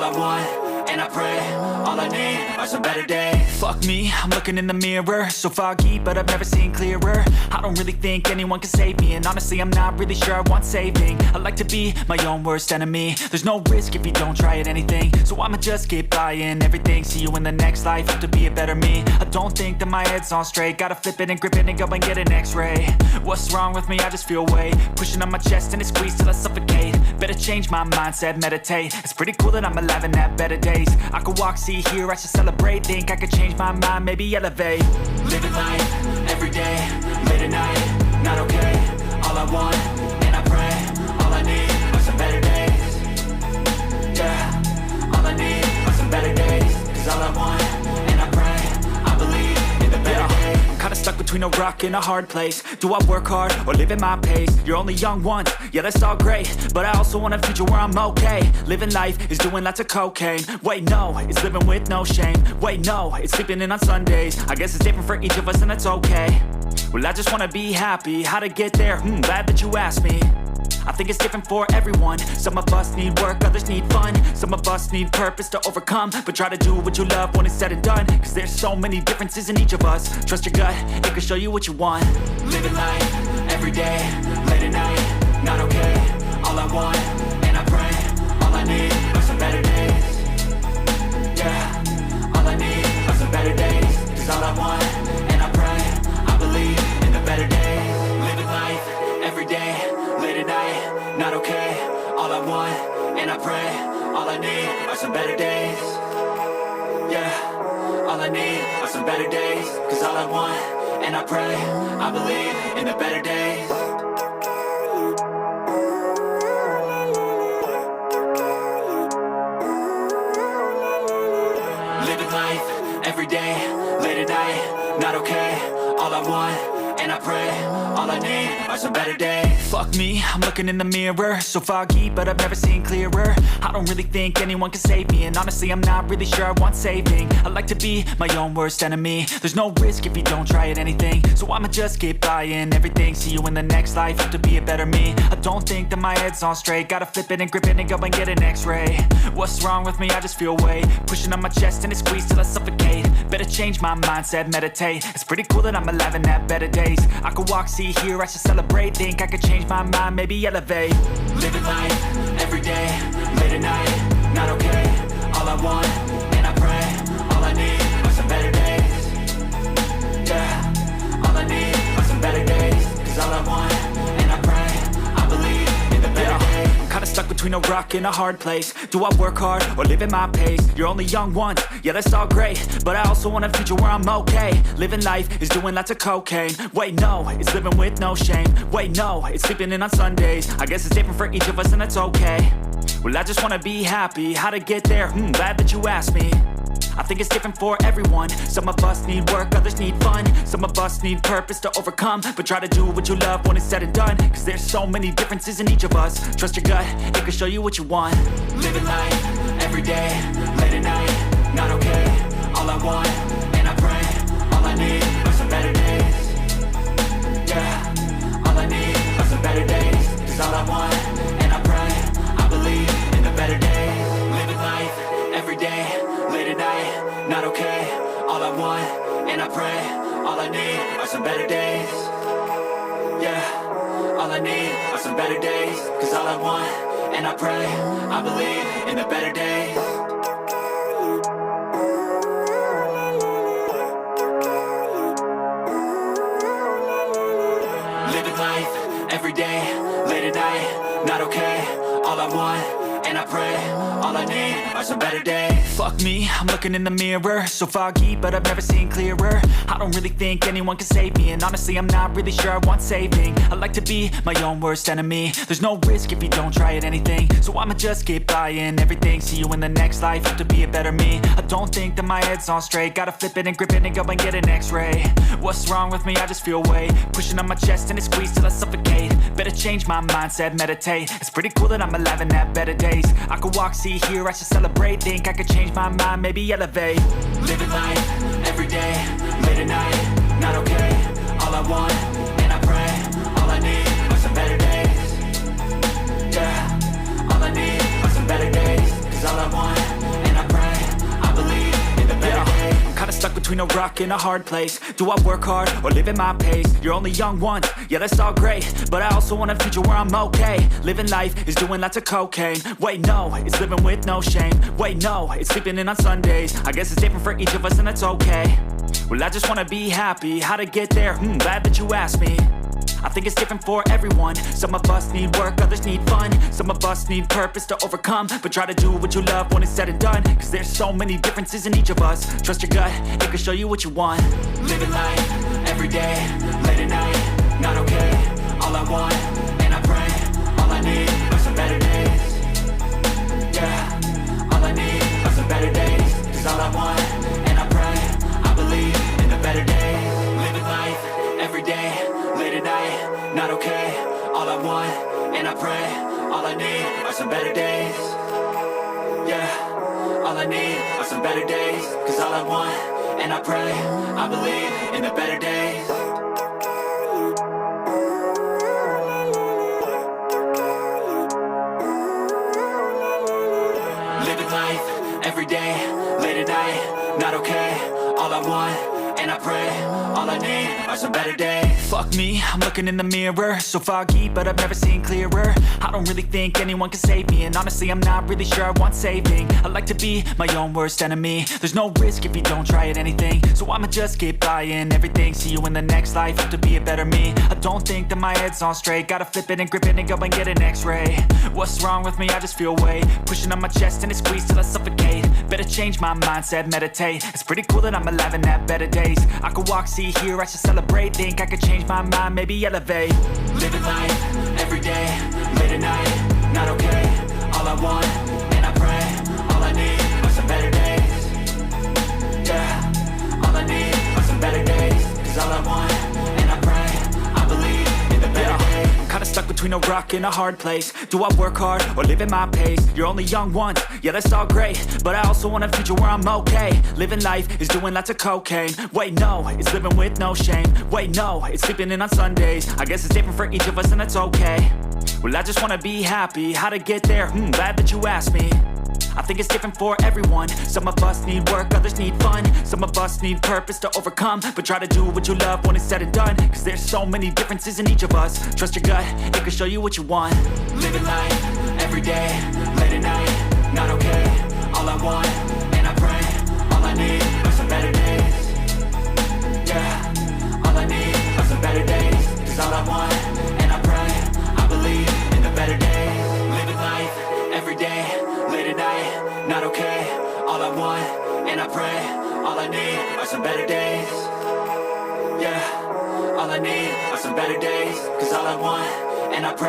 I want, and I pray, all I need are some better days. Fuck me, I'm looking in the mirror, so foggy, but I've never seen clearer. I don't really think anyone can save me, and honestly I'm not really sure I want saving. I like to be my own worst enemy. There's no risk if you don't try at anything, so I'ma just keep buying everything. See you in the next life, have to be a better me. I don't think that my head's on straight, gotta flip it and grip it and go and get an x-ray. What's wrong with me? I just feel weight pushing on my chest and it squeezes till I suffocate. Better change my mindset, meditate. It's pretty cool that I'm alive and have better days. I could walk, see, hear, I should celebrate. Think I could change my mind, maybe elevate. Living life, every day, late at night, not okay. All I want, and I pray, all I need are some better days. Yeah, all I need are some better days. Cause all I want, and I pray, I believe in the better days. I'm kinda stuck between a rock and a hard place. Do I work hard or live at my pace? You're only young once, yeah that's all great, but I also want a future where I'm okay. Living life is doing lots of cocaine. Wait no, it's living with no shame. Wait no, it's sleeping in on Sundays. I guess it's different for each of us and that's okay. Well I just wanna be happy, how to get there? Glad that you asked me. I think it's different for everyone. Some of us need work, others need fun. Some of us need purpose to overcome. But try to do what you love when it's said and done. Cause there's so many differences in each of us. Trust your gut, it can show you what you want. Living life, every day, late at night, not okay. All I want, and I pray, all I need are some better days. Yeah, all I need are some better days. Cause all I want, and I pray, I believe in the better days. Living life, every day, late at night, not okay. All I want, and I pray, all I need are some better days. Yeah, all I need are some better days. Cause all I want, and I pray, I believe in the better days. Living life, every day, late at night, not okay. All I want, and I pray, all I need are some better days. Fuck me, I'm looking in the mirror, so foggy, but I've never seen clearer. I don't really think anyone can save me, and honestly I'm not really sure I want saving. I like to be my own worst enemy. There's no risk if you don't try at anything, so I'ma just keep buying everything. See you in the next life, have to be a better me. I don't think that my head's on straight, gotta flip it and grip it and go and get an x-ray. What's wrong with me? I just feel weight pushing on my chest and it squeezes till I suffocate. Better change my mindset, meditate. It's pretty cool that I'm alive and have better days. I could walk, see, hear, I should celebrate. Think I could change my mind, maybe elevate. Living life, every day, late at night, not okay. All I want, and I pray, all I need are some better days. Yeah, all I need are some better days. Cause all I want, and I pray, I believe in the better days. I'm kinda stuck between a rock and a hard place. Do I work hard or live at my pace? You're only young once, yeah that's all great, but I also want a future where I'm okay. Living life is doing lots of cocaine. Wait no, it's living with no shame. Wait no, it's sleeping in on Sundays. I guess it's different for each of us and that's okay. Well I just wanna be happy, how to get there? Glad that you asked me. I think it's different for everyone. Some of us need work, others need fun. Some of us need purpose to overcome. But try to do what you love when it's said and done. Cause there's so many differences in each of us. Trust your gut, it can show you what you want. Living life, every day, late at night, not okay. All I want, and I pray, all I need are some better days. Yeah, all I need are some better days. Cause all I want, and I pray, I believe in the better days. Living life, every day, late at night, not okay. All I want, and I pray, all I need are some better days. Yeah, all I need are some better days. Cause all I want, and I pray, I believe in the better days. Living life, every day, late at night, not okay. All I want, and I pray, all I need are some better days. Fuck me, I'm looking in the mirror, so foggy, but I've never seen clearer. I don't really think anyone can save me, and honestly I'm not really sure I want saving. I like to be my own worst enemy. There's no risk if you don't try at anything, so I'ma just keep buying everything. See you in the next life, have to be a better me. I don't think that my head's on straight, gotta flip it and grip it and go and get an x-ray. What's wrong with me? I just feel weight pushing on my chest and it squeezes till I suffocate. Better change my mindset, meditate. It's pretty cool that I'm alive and have better days. I could walk, see, hear, I should celebrate. Think I could change my mind, maybe elevate. Living life, every day, late at night, not okay. All I want, and I pray, all I need are some better days. Yeah, all I need are some better days. Cause all I want, between a rock and a hard place. Do I work hard or live at my pace? You're only young once, yeah, that's all great, but I also want a future where I'm okay. Living life is doing lots of cocaine. Wait, no, it's living with no shame. Wait, no, it's sleeping in on Sundays. I guess it's different for each of us and that's okay. Well, I just wanna be happy. How to get there? Glad that you asked me. I think it's different for everyone. Some of us need work, others need fun. Some of us need purpose to overcome. But try to do what you love when it's said and done. Cause there's so many differences in each of us. Trust your gut, it can show you what you want. Living life, every day, late at night, not okay. All I want, and I pray, all I need are some better days. Yeah, all I need are some better days. Cause all I want, and I pray, I believe in the better days. Living life, every day, late at night, not okay. All I want, and I pray, all I need are some better days. Yeah, all I need are some better days. Cause all I want, and I pray, I believe in the better days. Living life, every day, late at night, not okay. All I want, and I pray, all I need are some better days. Fuck me, I'm looking in the mirror, so foggy, but I've never seen clearer. I don't really think anyone can save me, and honestly I'm not really sure I want saving. I like to be my own worst enemy. There's no risk if you don't try at anything, so I'ma just keep buying everything. See you in the next life, have to be a better me. I don't think that my head's on straight, gotta flip it and grip it and go and get an x-ray. What's wrong with me? I just feel weight pushing on my chest and it squeezes till I suffocate. Better change my mindset, meditate. It's pretty cool that I'm alive and have better days. I could walk, see, hear, I should celebrate. Think I could change my mind, maybe elevate. Living life, every day, late at night, not okay. All I want, and I pray, all I need are some better days. Yeah, all I need are some better days. Cause all I want, and I pray, I believe in the better days. I'm kinda stuck between a rock and a hard place. Do I work hard or live at my pace? You're only young once, yeah, that's all great, but I also want a future where I'm okay. Living life is doing lots of cocaine. Wait, no, it's living with no shame. Wait, no, it's sleeping in on Sundays. I guess it's different for each of us and that's okay. Well, I just wanna be happy. How to get there? Glad that you asked me. I think it's different for everyone. Some of us need work, others need fun. Some of us need purpose to overcome. But try to do what you love when it's said and done. Cause there's so many differences in each of us. Trust your gut, it can show you what you want. Living life, every day, late at night, not okay. All I want, and I pray, all I need are some better days. Yeah, all I need are some better days. Cause all I want, and I pray, I believe in the better days. Living life, every day, late at night, not okay. All I want, and I pray, all I need are some better days. Yeah, all I need are some better days. Cause all I want, and I pray.